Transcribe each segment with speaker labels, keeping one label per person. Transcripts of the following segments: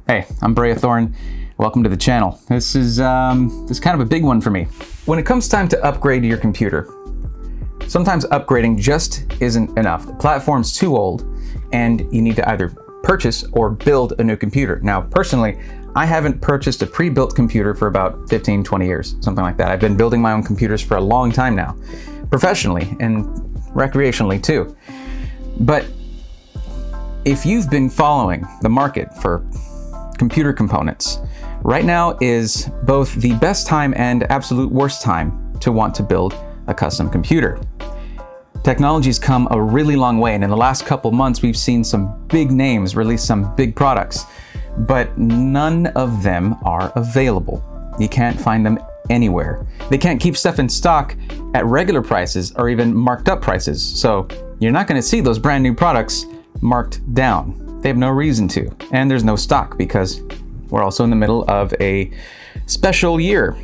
Speaker 1: Hey, I'm Brea Thorne. Welcome to the channel. This is kind of a big one for me. When it comes time to upgrade your computer, sometimes upgrading just isn't enough. The platform's too old, and you need to either purchase or build a new computer. Now, personally, I haven't purchased a pre-built computer for about 15, 20 years, something like that. I've been building my own computers for a long time now, professionally and recreationally too. But if you've been following the market for computer components, right now is both the best time and absolute worst time to want to build a custom computer. Technology's come a really long way, and in the last couple months we've seen some big names release some big products, but none of them are available. You can't find them anywhere. They can't keep stuff in stock at regular prices or even marked up prices, so you're not going to see those brand new products marked down. They have no reason to, and there's no stock because we're also in the middle of a special year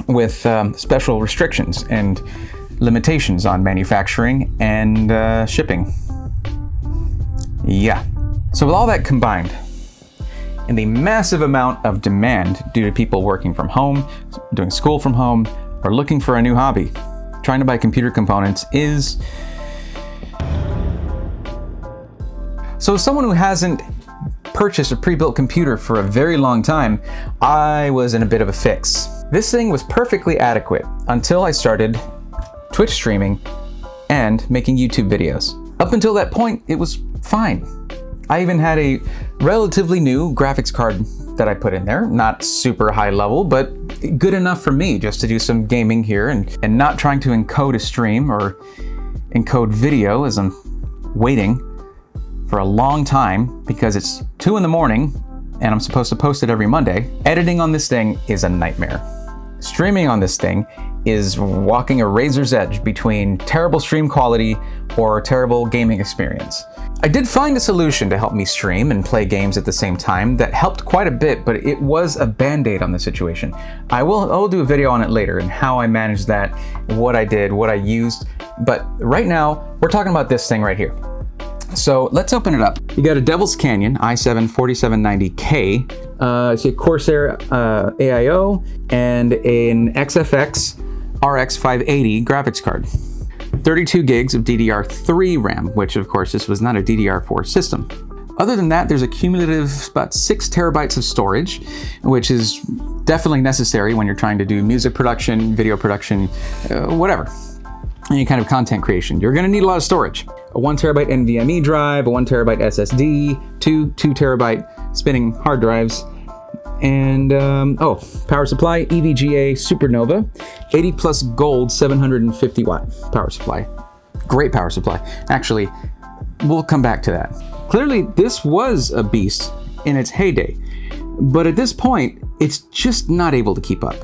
Speaker 1: with special restrictions and limitations on manufacturing and shipping. Yeah. So with all that combined, and the massive amount of demand due to people working from home, doing school from home, or looking for a new hobby, trying to buy computer components is... So as someone who hasn't purchased a pre-built computer for a very long time, I was in a bit of a fix. This thing was perfectly adequate until I started Twitch streaming and making YouTube videos. Up until that point, it was fine. I even had a relatively new graphics card that I put in there, not super high level, but good enough for me just to do some gaming here and not trying to encode a stream or encode video as I'm waiting for a long time because it's 2 in the morning and I'm supposed to post it every Monday. Editing on this thing is a nightmare. Streaming on this thing is walking a razor's edge between terrible stream quality or terrible gaming experience. I did find a solution to help me stream and play games at the same time that helped quite a bit, but it was a band-aid on the situation. I'll do a video on it later and how I managed that, what I did, what I used, but right now we're talking about this thing right here. So let's open it up. You got a Devil's Canyon i7 4790K, see a Corsair AIO, and an XFX RX 580 graphics card. 32 gigs of DDR3 RAM, which of course this was not a DDR4 system. Other than that, there's a cumulative about 6 terabytes of storage, which is definitely necessary when you're trying to do music production, video production, whatever. Any kind of content creation. You're gonna need a lot of storage. A 1 terabyte NVMe drive, a 1 terabyte SSD, two 2 terabyte spinning hard drives, and power supply, EVGA Supernova, 80 plus gold, 750 watt power supply. Great power supply. Actually, we'll come back to that. Clearly, this was a beast in its heyday, but at this point, it's just not able to keep up.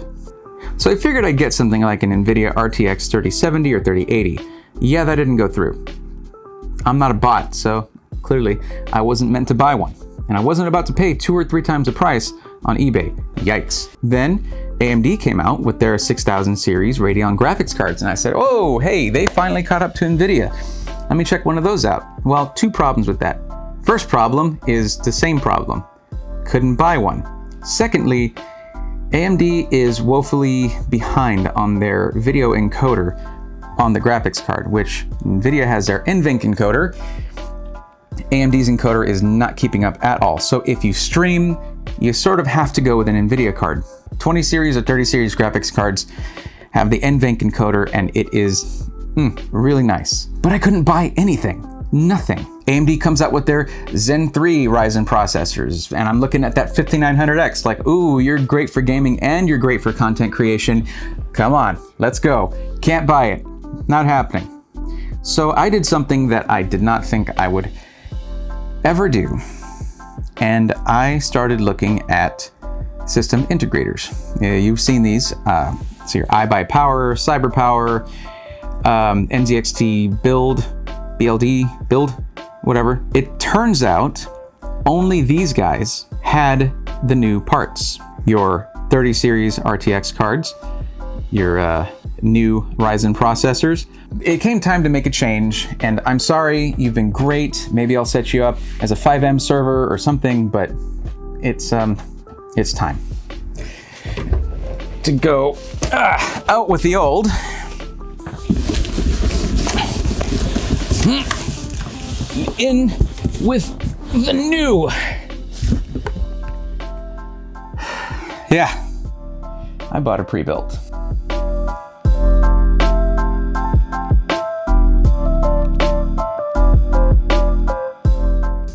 Speaker 1: So I figured I'd get something like an Nvidia RTX 3070 or 3080. Yeah, that didn't go through. I'm not a bot, so clearly I wasn't meant to buy one. And I wasn't about to pay 2 or 3 times the price on eBay. Yikes. Then AMD came out with their 6000 series Radeon graphics cards, and I said, oh, hey, they finally caught up to Nvidia. Let me check one of those out. Well, 2 problems with that. First problem is the same problem. Couldn't buy one. Secondly, AMD is woefully behind on their video encoder on the graphics card, which Nvidia has their NVENC encoder. AMD's encoder is not keeping up at all. So if you stream, you sort of have to go with an Nvidia card. 20 series or 30 series graphics cards have the NVENC encoder, and it is really nice. But I couldn't buy anything. Nothing. AMD comes out with their Zen 3 Ryzen processors, and I'm looking at that 5900X like, ooh, you're great for gaming and you're great for content creation. Come on, let's go. Can't buy it. Not happening. So I did something that I did not think I would ever do, and I started looking at system integrators. You've seen these. So your iBuyPower, CyberPower, NZXT Build, BLD, Build, whatever. It turns out only these guys had the new parts. Your 30 series RTX cards, your new Ryzen processors. It came time to make a change, and I'm sorry, you've been great. Maybe I'll set you up as a 5M server or something, but it's time to go out with the old. In with the new. Yeah, I bought a pre-built.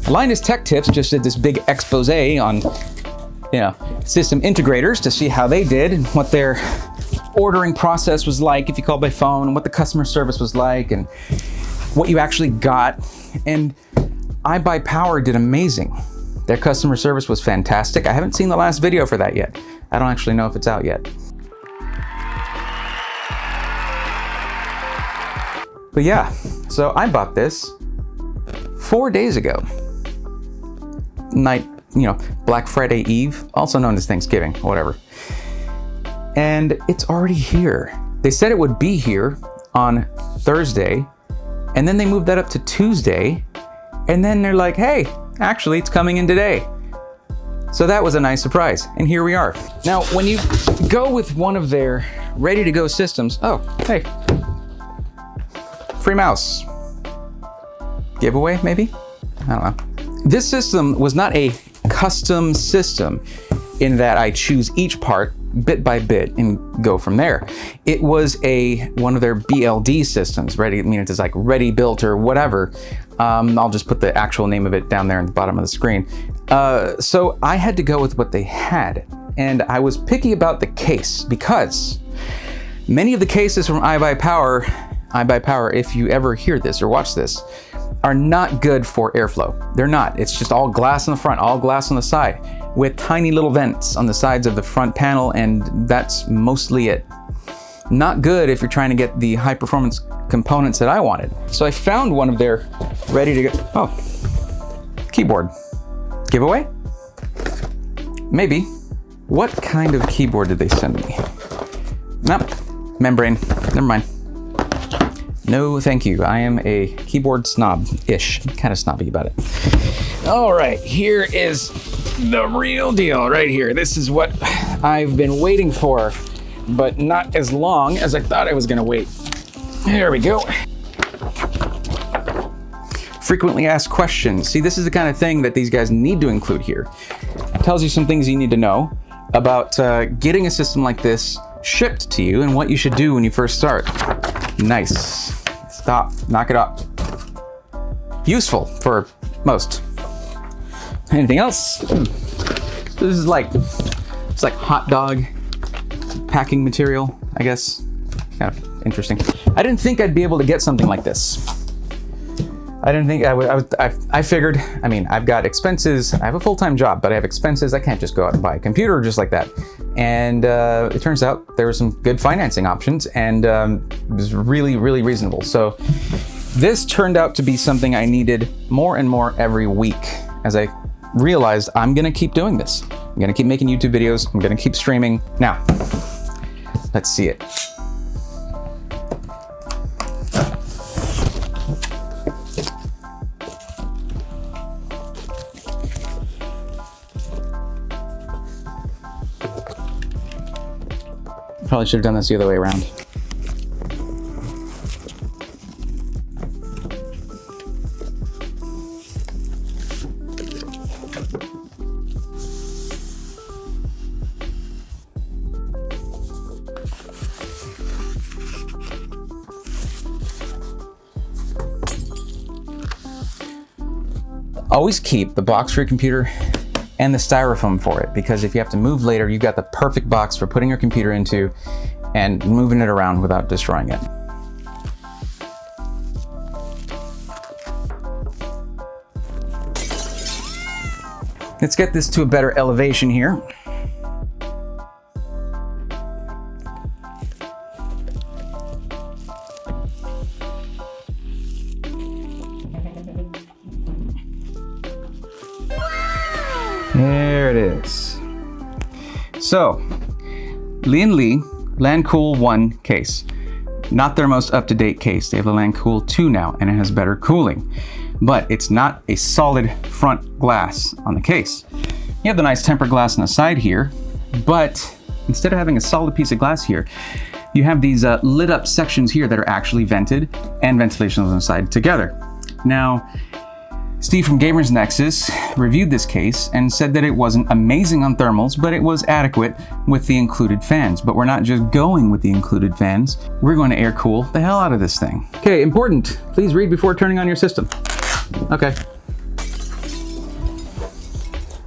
Speaker 1: Linus Tech Tips just did this big expose on, system integrators to see how they did and what their ordering process was like if you called by phone, and what the customer service was like, and what you actually got. And iBuyPower did amazing. Their customer service was fantastic. I haven't seen the last video for that yet. I don't actually know if it's out yet. But yeah, so I bought this 4 days ago. Night, Black Friday Eve, also known as Thanksgiving, whatever. And it's already here. They said it would be here on Thursday, and then they moved that up to Tuesday, and then they're like, hey, actually it's coming in today. So that was a nice surprise, and here we are. Now, when you go with one of their ready-to-go systems, oh, hey, free mouse. Giveaway, maybe? I don't know. This system was not a custom system in that I choose each part bit by bit and go from there. It was one of their BLD systems, it's like ready built or whatever. I'll just put the actual name of it down there at the bottom of the screen. So I had to go with what they had, and I was picky about the case because many of the cases from iBuyPower, if you ever hear this or watch this, are not good for airflow. They're not. It's just all glass on the front, all glass on the side, with tiny little vents on the sides of the front panel, and that's mostly it. Not good if you're trying to get the high performance components that I wanted. So I found one of their ready to go, keyboard. Giveaway? Maybe. What kind of keyboard did they send me? Nope, membrane, never mind. No, thank you. I am a keyboard snob-ish. I'm kind of snobby about it. All right, here is the real deal right here. This is what I've been waiting for, but not as long as I thought I was gonna wait. There we go. Frequently asked questions. See, this is the kind of thing that these guys need to include here. It tells you some things you need to know about getting a system like this shipped to you and what you should do when you first start. Nice. Stop. Knock it up. Useful for most. Anything else? This is it's like hot dog packing material, I guess. Kind of interesting. I didn't think I'd be able to get something like this. I didn't think I figured, I've got expenses. I have a full-time job, but I have expenses. I can't just go out and buy a computer just like that. And it turns out there were some good financing options, and it was really, really reasonable. So this turned out to be something I needed more and more every week as I realized I'm gonna keep doing this. I'm gonna keep making YouTube videos. I'm gonna keep streaming. Now, let's see it. Probably should have done this the other way around. Always keep the box for your computer and the styrofoam for it, because if you have to move later, you've got the perfect box for putting your computer into and moving it around without destroying it. Let's get this to a better elevation here. There it is. So, lian-li LAN-Cool 1 case. Not their most up-to-date case. They have the LAN-Cool 2 now, and it has better cooling. But it's not a solid front glass on the case. You have the nice tempered glass on the side here, but instead of having a solid piece of glass here, you have these lit up sections here that are actually vented and ventilation on the side together. Now, Steve from Gamers Nexus reviewed this case and said that it wasn't amazing on thermals, but it was adequate with the included fans. But we're not just going with the included fans, we're going to air cool the hell out of this thing. Okay, important, please read before turning on your system. Okay.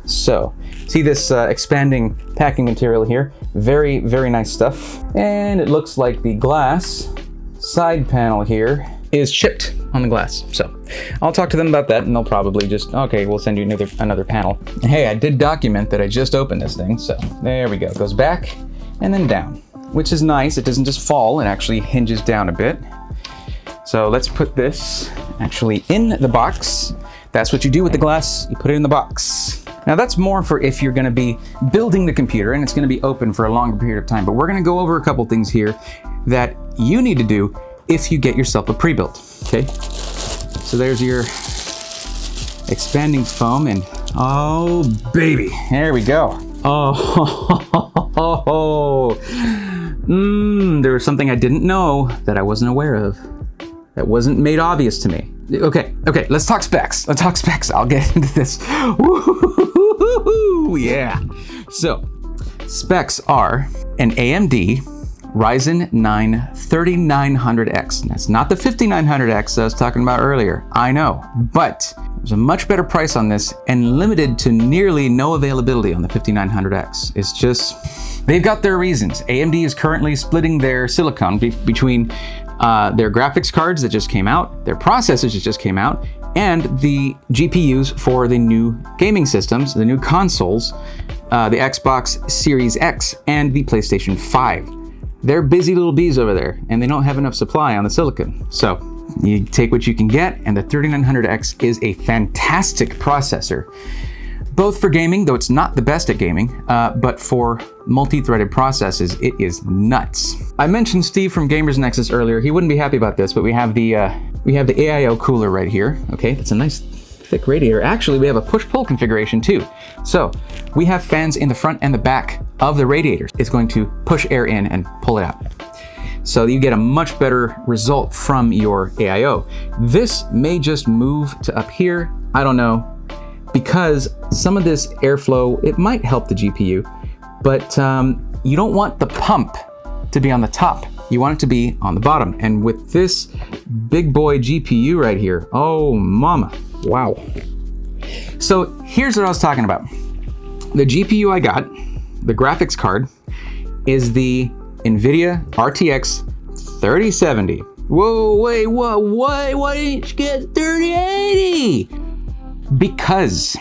Speaker 1: So, see this expanding packing material here? Very, very nice stuff. And it looks like the glass side panel here is chipped on the glass. So I'll talk to them about that and they'll probably just, okay, we'll send you another panel. Hey, I did document that I just opened this thing. So there we go. It goes back and then down, which is nice. It doesn't just fall, it actually hinges down a bit. So let's put this actually in the box. That's what you do with the glass, you put it in the box. Now that's more for if you're gonna be building the computer and it's gonna be open for a longer period of time, but we're gonna go over a couple things here that you need to do if you get yourself a pre-built, okay? So there's your expanding foam and, oh baby, there we go. Oh, there was something I didn't know that I wasn't aware of, that wasn't made obvious to me. Okay, let's talk specs. I'll get into this. Woo-hoo-hoo-hoo-hoo, yeah. So, specs are an AMD Ryzen 9 3900X. That's not the 5900X I was talking about earlier, I know, but there's a much better price on this and limited to nearly no availability on the 5900X. It's just, they've got their reasons. AMD is currently splitting their silicon between their graphics cards that just came out, their processors that just came out, and the GPUs for the new gaming systems, the new consoles, the Xbox Series X and the PlayStation 5. They're busy little bees over there, and they don't have enough supply on the silicon. So you take what you can get, and the 3900X is a fantastic processor, both for gaming, though it's not the best at gaming, but for multi-threaded processes, it is nuts. I mentioned Steve from Gamers Nexus earlier. He wouldn't be happy about this, but we have the AIO cooler right here. Okay, it's a nice thick radiator. Actually, we have a push-pull configuration too. So we have fans in the front and the back of the radiators. It's going to push air in and pull it out. So you get a much better result from your AIO. This may just move to up here, I don't know, because some of this airflow, it might help the GPU, but you don't want the pump to be on the top. You want it to be on the bottom. And with this big boy GPU right here, oh mama, wow. So here's what I was talking about. The GPU I got, the graphics card, is the Nvidia RTX 3070. Whoa, wait, why didn't you get 3080? Because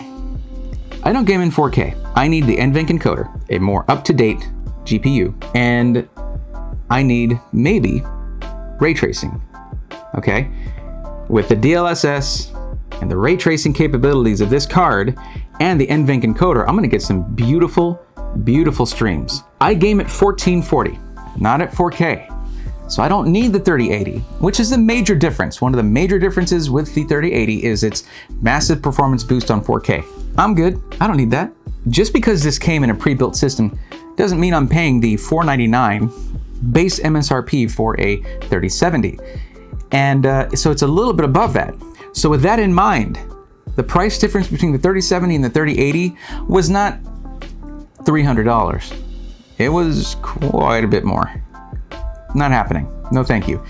Speaker 1: I don't game in 4K. I need the NVENC encoder, a more up-to-date GPU, and I need maybe ray tracing, okay? With the DLSS and the ray tracing capabilities of this card and the NVENC encoder, I'm gonna get some beautiful, beautiful streams. I game at 1440, not at 4K. So I don't need the 3080, which is the major difference. One of the major differences with the 3080 is its massive performance boost on 4K. I'm good, I don't need that. Just because this came in a pre-built system doesn't mean I'm paying the $499 base MSRP for a 3070. And so it's a little bit above that. So with that in mind, the price difference between the 3070 and the 3080 was not $300. It was quite a bit more. Not happening. No thank you.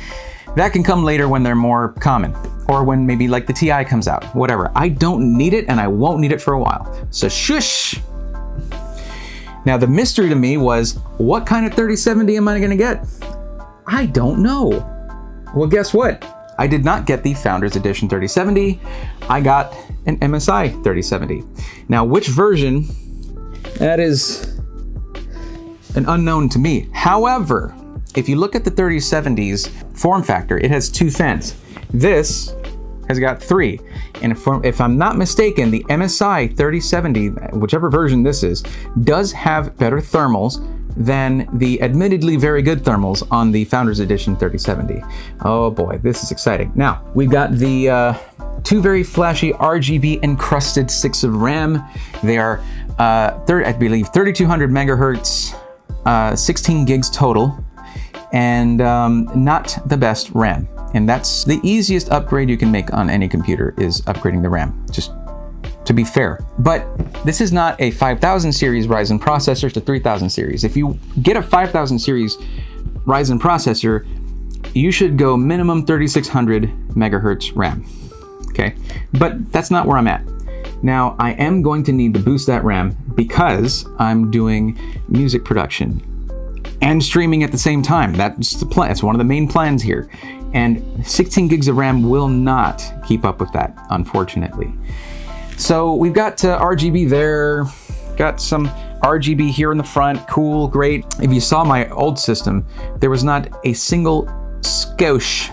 Speaker 1: That can come later when they're more common, or when maybe like the TI comes out, whatever. I don't need it and I won't need it for a while. So shush. Now the mystery to me was, what kind of 3070 am I gonna get? I don't know. Well, guess what? I did not get the Founders Edition 3070. I got an MSI 3070. Now which version, that is an unknown to me. However, if you look at the 3070's form factor, it has two fans. This has got three. And if I'm not mistaken, the MSI 3070, whichever version this is, does have better thermals than the admittedly very good thermals on the Founders Edition 3070. Oh boy, this is exciting. Now, we've got the two very flashy RGB encrusted sticks of RAM. They are I believe 3200 megahertz, 16 gigs total, and not the best RAM. And that's the easiest upgrade you can make on any computer, is upgrading the RAM, just to be fair. But this is not a 5000 series Ryzen processor, it's a 3000 series. If you get a 5000 series Ryzen processor, you should go minimum 3600 megahertz RAM, okay? But that's not where I'm at. Now, I am going to need to boost that RAM because I'm doing music production and streaming at the same time. That's the plan. It's one of the main plans here. And 16 gigs of RAM will not keep up with that, unfortunately. So we've got RGB there, got some RGB here in the front, cool, great. If you saw my old system, there was not a single skosh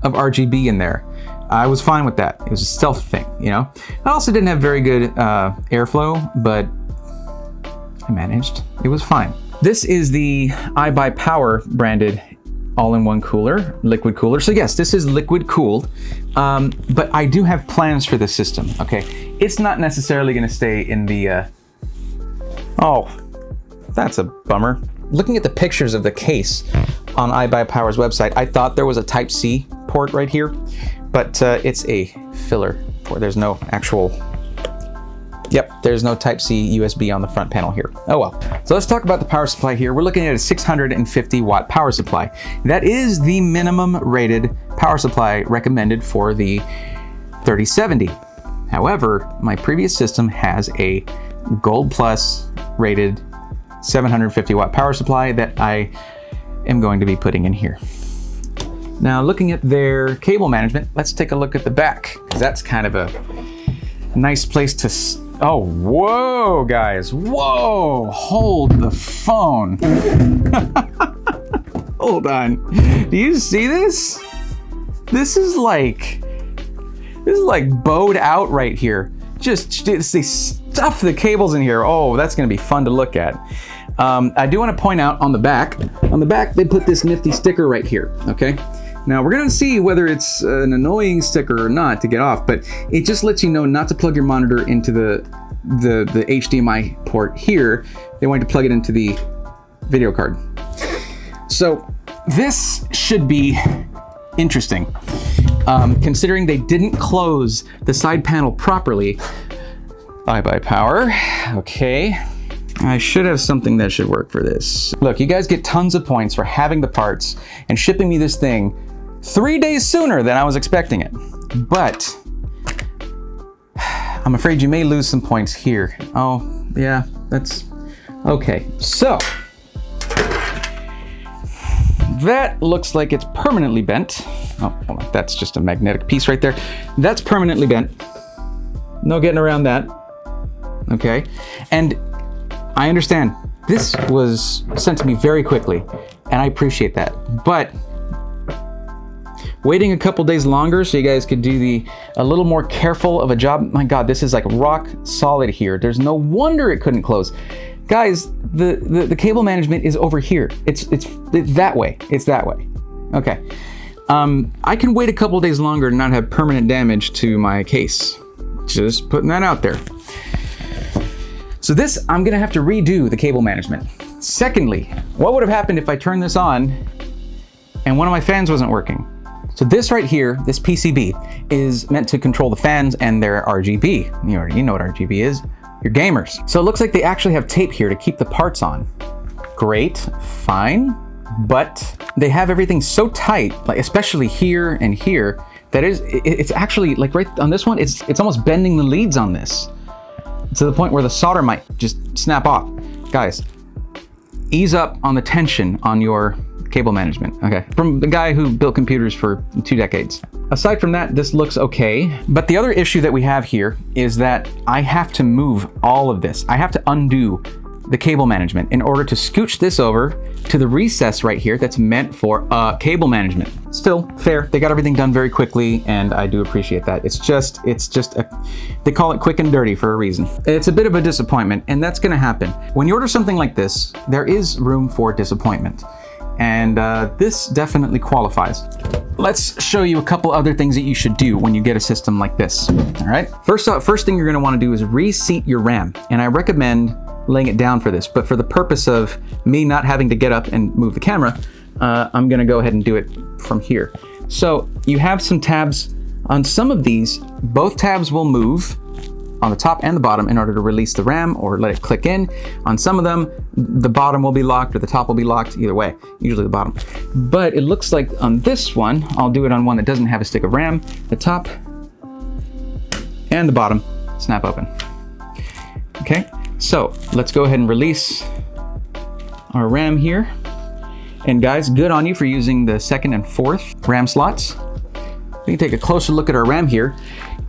Speaker 1: of RGB in there. I was fine with that. It was a stealth thing, you know? I also didn't have very good airflow, but I managed. It was fine. This is the iBuyPower branded all-in-one cooler, liquid cooler. So yes, this is liquid cooled, but I do have plans for this system, okay? It's not necessarily gonna stay in the, oh, that's a bummer. Looking at the pictures of the case on iBuyPower's website, I thought there was a Type-C port right here, but it's a filler port. There's no actual, yep, there's no Type-C USB on the front panel here. Oh well. So let's talk about the power supply here. We're looking at a 650 watt power supply. That is the minimum rated power supply recommended for the 3070. However, my previous system has a Gold Plus rated 750 watt power supply that I am going to be putting in here. Now, looking at their cable management, let's take a look at the back, because that's kind of a nice place to oh, whoa, guys, whoa, hold the phone. Hold on, do you see this? This is like bowed out right here. Just they stuff the cables in here. Oh, that's gonna be fun to look at. I do wanna point out on the back they put this nifty sticker right here, okay? Now we're gonna see whether it's an annoying sticker or not to get off, but it just lets you know not to plug your monitor into the HDMI port here. They want you to plug it into the video card. So this should be interesting, considering they didn't close the side panel properly. iBuyPower, okay. I should have something that should work for this. Look, you guys get tons of points for having the parts and shipping me this thing 3 days sooner than I was expecting it. But I'm afraid you may lose some points here. Oh, yeah, that's okay. So that looks like it's permanently bent. Oh, hold on, that's just a magnetic piece right there. That's permanently bent. No getting around that. Okay, and I understand this was sent to me very quickly, and I appreciate that. But waiting a couple days longer so you guys could do a little more careful of a job. My God, this is like rock solid here. There's no wonder it couldn't close. Guys, the cable management is over here. It's that way. It's that way. Okay. I can wait a couple days longer and not have permanent damage to my case. Just putting that out there. So this, I'm gonna have to redo the cable management. Secondly, what would have happened if I turned this on and one of my fans wasn't working? So this right here, this PCB, is meant to control the fans and their RGB. You know what RGB is, you're gamers. So it looks like they actually have tape here to keep the parts on. Great, fine, but they have everything so tight, like especially here and here, that it's actually, like right on this one, it's almost bending the leads on this, to the point where the solder might just snap off. Guys, ease up on the tension on your cable management, okay? From the guy who built computers for 2 decades. Aside from that, this looks okay. But the other issue that we have here is that I have to move all of this. I have to undo the cable management in order to scooch this over to the recess right here that's meant for cable management. Still fair, they got everything done very quickly, and I do appreciate that. It's just they call it quick and dirty for a reason. It's a bit of a disappointment, and that's gonna happen. When you order something like this, there is room for disappointment. And this definitely qualifies. let's show you a couple other things that you should do when you get a system like this. All right. First thing you're going to want to do is reseat your RAM. And I recommend laying it down for this, but for the purpose of me not having to get up and move the camera, I'm going to go ahead and do it from here. So you have some tabs on some of these. Both tabs will move on the top and the bottom in order to release the RAM or let it click in. On some of them, the bottom will be locked or the top will be locked, either way, usually the bottom. But it looks like on this one, I'll do it on one that doesn't have a stick of RAM, the top and the bottom snap open. Okay, so let's go ahead and release our RAM here. And guys, good on you for using the 2nd and 4th RAM slots. We can take a closer look at our RAM here.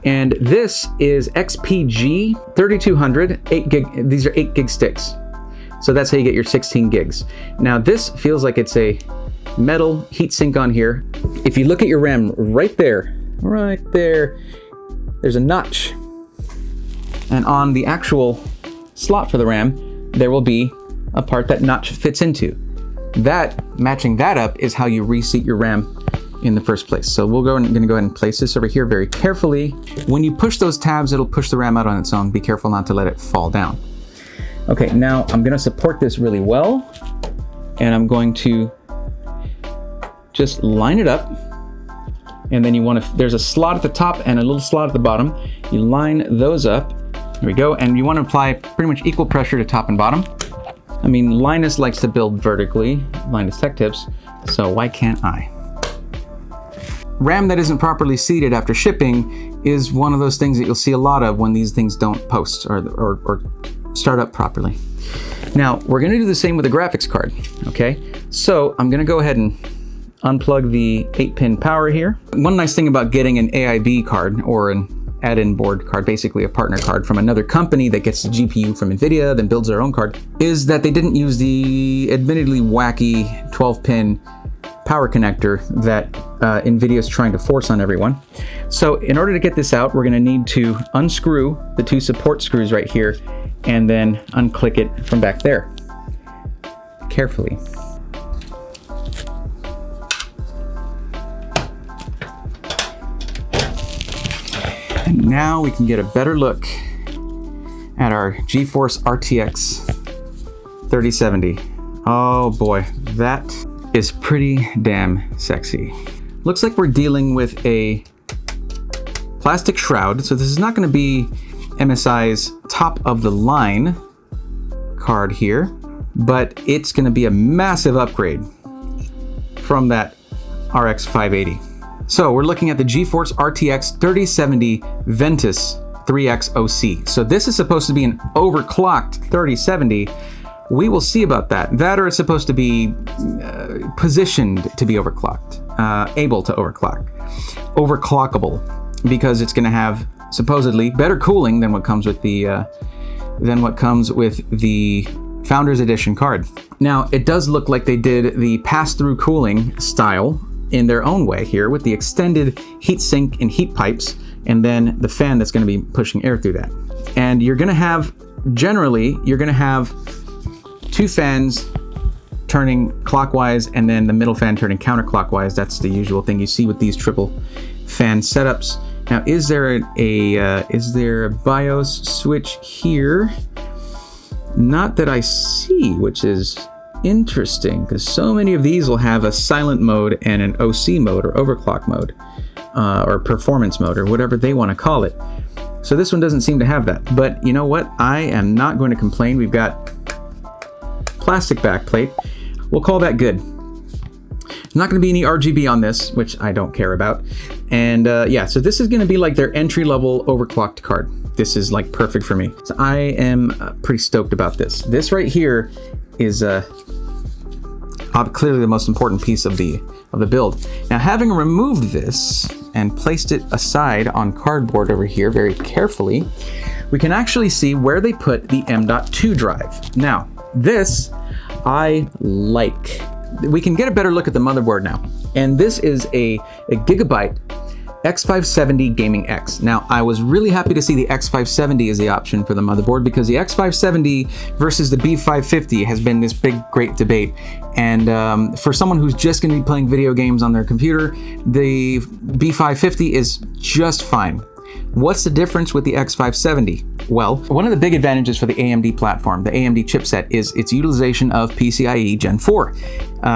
Speaker 1: And this is XPG 3200, 8 gig. These are 8 gig sticks. So that's how you get your 16 gigs. Now this feels like it's a metal heatsink on here. If you look at your RAM right there, there's a notch. And on the actual slot for the RAM, there will be a part that notch fits into. Matching that up is how you reseat your RAM in the first place. So I'm gonna go ahead and place this over here very carefully. When you push those tabs, it'll push the RAM out on its own. Be careful not to let it fall down. Okay, now I'm gonna support this really well, and I'm going to just line it up. And then there's a slot at the top and a little slot at the bottom. You line those up. There we go. And you want to apply pretty much equal pressure to top and bottom. I mean, Linus likes to build vertically, Linus Tech Tips, so why can't I? RAM that isn't properly seated after shipping is one of those things that you'll see a lot of when these things don't post or start up properly. Now, we're gonna do the same with the graphics card, okay? So I'm gonna go ahead and unplug the 8-pin power here. One nice thing about getting an AIB card or an add-in board card, basically a partner card from another company that gets the GPU from Nvidia, then builds their own card, is that they didn't use the admittedly wacky 12-pin power connector that Nvidia is trying to force on everyone. So in order to get this out, we're going to need to unscrew the 2 support screws right here and then unclick it from back there. Carefully. And now we can get a better look at our GeForce RTX 3070. Oh boy, that is pretty damn sexy. Looks like we're dealing with a plastic shroud. So this is not going to be MSI's top of the line card here, but it's going to be a massive upgrade from that RX 580. So we're looking at the GeForce RTX 3070 Ventus 3X OC. So this is supposed to be an overclocked 3070. We will see about that. That or it's supposed to be positioned to be overclocked, able to overclock, overclockable, because it's going to have supposedly better cooling than what comes with the Founders Edition card. Now it does look like they did the pass-through cooling style in their own way here with the extended heatsink and heat pipes, and then the fan that's going to be pushing air through that. And you're going to have, generally, you're going to have 2 fans turning clockwise and then the middle fan turning counterclockwise. That's the usual thing you see with these triple fan setups. Now, is there a BIOS switch here? Not that I see, which is interesting because so many of these will have a silent mode and an OC mode or overclock mode or performance mode or whatever they want to call it. So this one doesn't seem to have that. But you know what? I am not going to complain. We've got plastic backplate. We'll call that good. There's not going to be any RGB on this, which I don't care about. And yeah, so this is going to be like their entry-level overclocked card. This is like perfect for me. So I am pretty stoked about this. This right here is clearly the most important piece of the build. Now, having removed this and placed it aside on cardboard over here very carefully, we can actually see where they put the M.2 drive. Now, this I like. We can get a better look at the motherboard now. And this is a gigabyte X570 Gaming X. Now, I was really happy to see the X570 as the option for the motherboard because the X570 versus the B550 has been this big, great debate. And for someone who's just going to be playing video games on their computer, the B550 is just fine. What's the difference with the X570? Well, one of the big advantages for the AMD platform, the AMD chipset, is its utilization of PCIe Gen 4,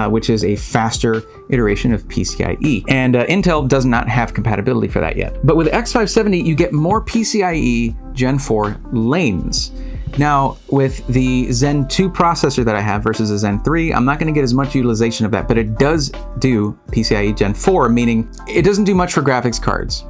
Speaker 1: which is a faster iteration of PCIe. And Intel does not have compatibility for that yet. But with the X570, you get more PCIe Gen 4 lanes. Now, with the Zen 2 processor that I have versus the Zen 3, I'm not going to get as much utilization of that, but it does do PCIe Gen 4, meaning it doesn't do much for graphics cards.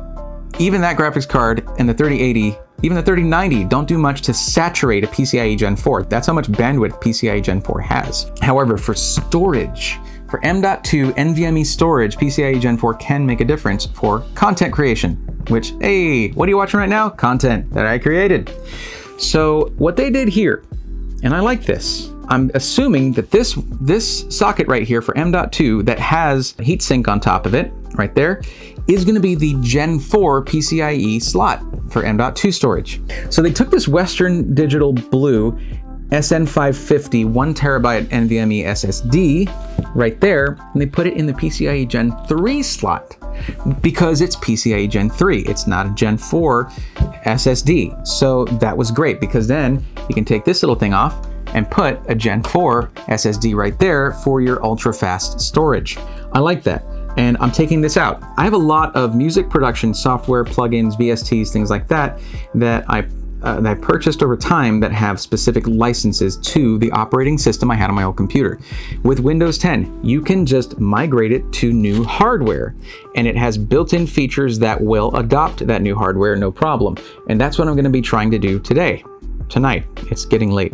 Speaker 1: Even that graphics card and the 3080, even the 3090 don't do much to saturate a PCIe Gen 4. That's how much bandwidth PCIe Gen 4 has. However, for storage, for M.2 NVMe storage, PCIe Gen 4 can make a difference for content creation, which, hey, what are you watching right now? Content that I created. So what they did here, and I like this, I'm assuming that this socket right here for M.2 that has heatsink on top of it, right there, is going to be the Gen 4 PCIe slot for M.2 storage. So they took this Western Digital Blue SN550 1TB NVMe SSD right there, and they put it in the PCIe Gen 3 slot because it's PCIe Gen 3. It's not a Gen 4 SSD. So that was great because then you can take this little thing off and put a Gen 4 SSD right there for your ultra fast storage. I like that. And I'm taking this out. I have a lot of music production software, plugins, VSTs, things like that, that I purchased over time that have specific licenses to the operating system I had on my old computer. With Windows 10, you can just migrate it to new hardware, and it has built-in features that will adopt that new hardware, no problem. And that's what I'm gonna be trying to do tonight. It's getting late.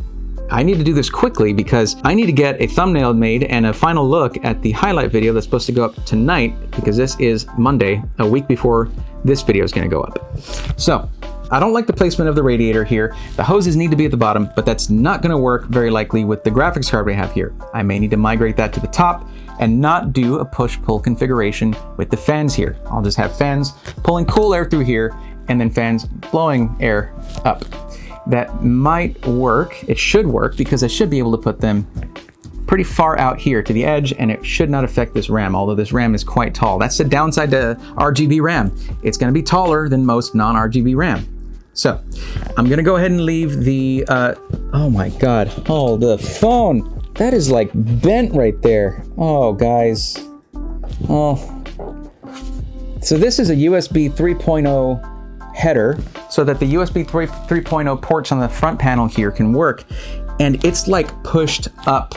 Speaker 1: I need to do this quickly because I need to get a thumbnail made and a final look at the highlight video that's supposed to go up tonight because this is Monday, a week before this video is going to go up. So I don't like the placement of the radiator here. The hoses need to be at the bottom, but that's not going to work very likely with the graphics card we have here. I may need to migrate that to the top and not do a push-pull configuration with the fans here. I'll just have fans pulling cool air through here and then fans blowing air up. That might work. It should work because I should be able to put them pretty far out here to the edge, and it should not affect this RAM, although this RAM is quite tall. That's the downside to RGB RAM. It's going to be taller than most non-RGB RAM. So I'm going to go ahead and leave the, oh my God, oh, the phone. That is like bent right there. Oh, guys. Oh. So this is a USB 3.0 header so that the USB 3.0 ports on the front panel here can work, and it's like pushed up.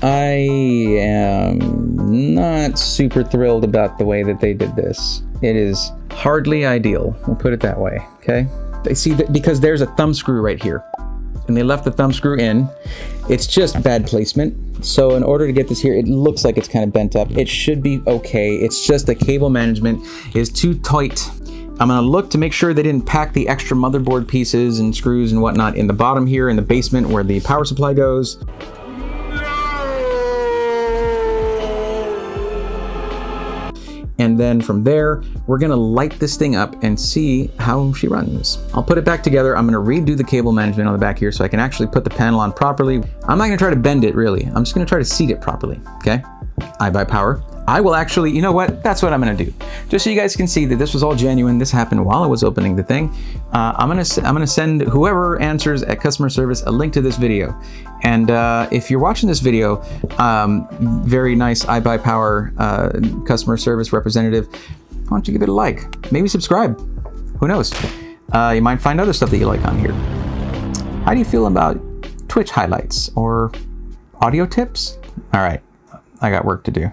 Speaker 1: I am not super thrilled about the way that they did this. It is hardly ideal, we'll put it that way, okay? They see that because there's a thumb screw right here, and they left the thumb screw in. It's just bad placement. So in order to get this here, it looks like it's kind of bent up. It should be okay. It's just the cable management is too tight. I'm gonna look to make sure they didn't pack the extra motherboard pieces and screws and whatnot in the bottom here in the basement where the power supply goes. And then from there, we're gonna light this thing up and see how she runs. I'll put it back together. I'm gonna redo the cable management on the back here so I can actually put the panel on properly. I'm not gonna try to bend it really. I'm just gonna try to seat it properly, okay? iBuyPower. I will actually, you know what? That's what I'm gonna do. Just so you guys can see that this was all genuine. This happened while I was opening the thing. I'm gonna send whoever answers at customer service a link to this video. And if you're watching this video, very nice iBuyPower customer service representative, why don't you give it a like? Maybe subscribe. Who knows? You might find other stuff that you like on here. How do you feel about Twitch highlights or audio tips? All right, I got work to do.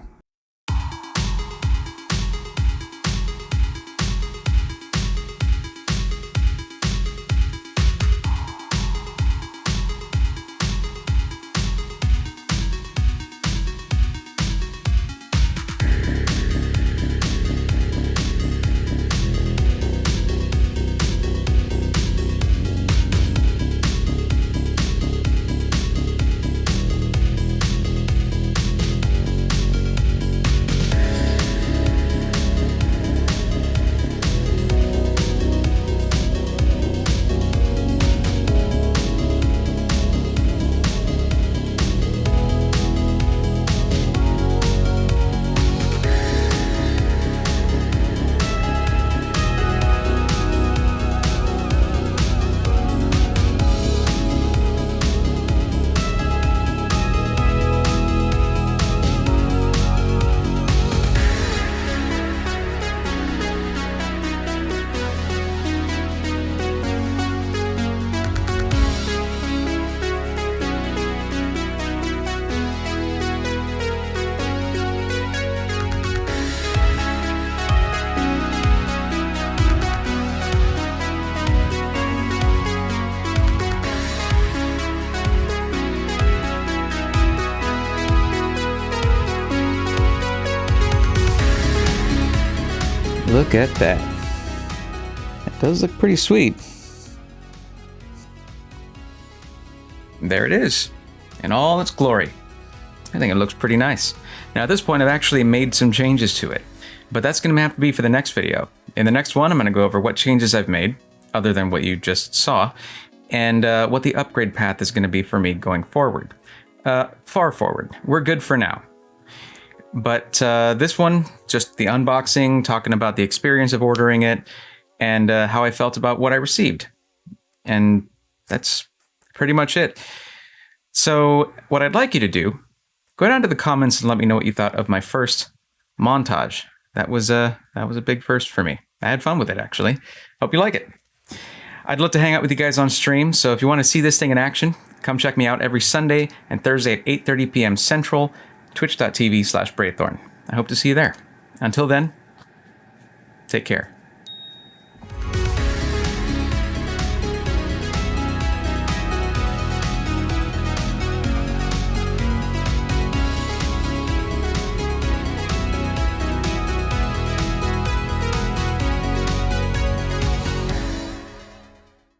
Speaker 1: Look at that. It does look pretty sweet. There it is, in all its glory. I think it looks pretty nice. Now at this point, I've actually made some changes to it, but that's going to have to be for the next video. In the next one, I'm going to go over what changes I've made, other than what you just saw, and what the upgrade path is going to be for me going forward. Far forward. We're good for now. But this one, just the unboxing, talking about the experience of ordering it, and how I felt about what I received. And that's pretty much it. So what I'd like you to do, go down to the comments and let me know what you thought of my first montage. That was a big first for me. I had fun with it, actually. Hope you like it. I'd love to hang out with you guys on stream, so if you want to see this thing in action, come check me out every Sunday and Thursday at 8:30 p.m. Central, twitch.tv/Braithorn. I hope to see you there. Until then, take care.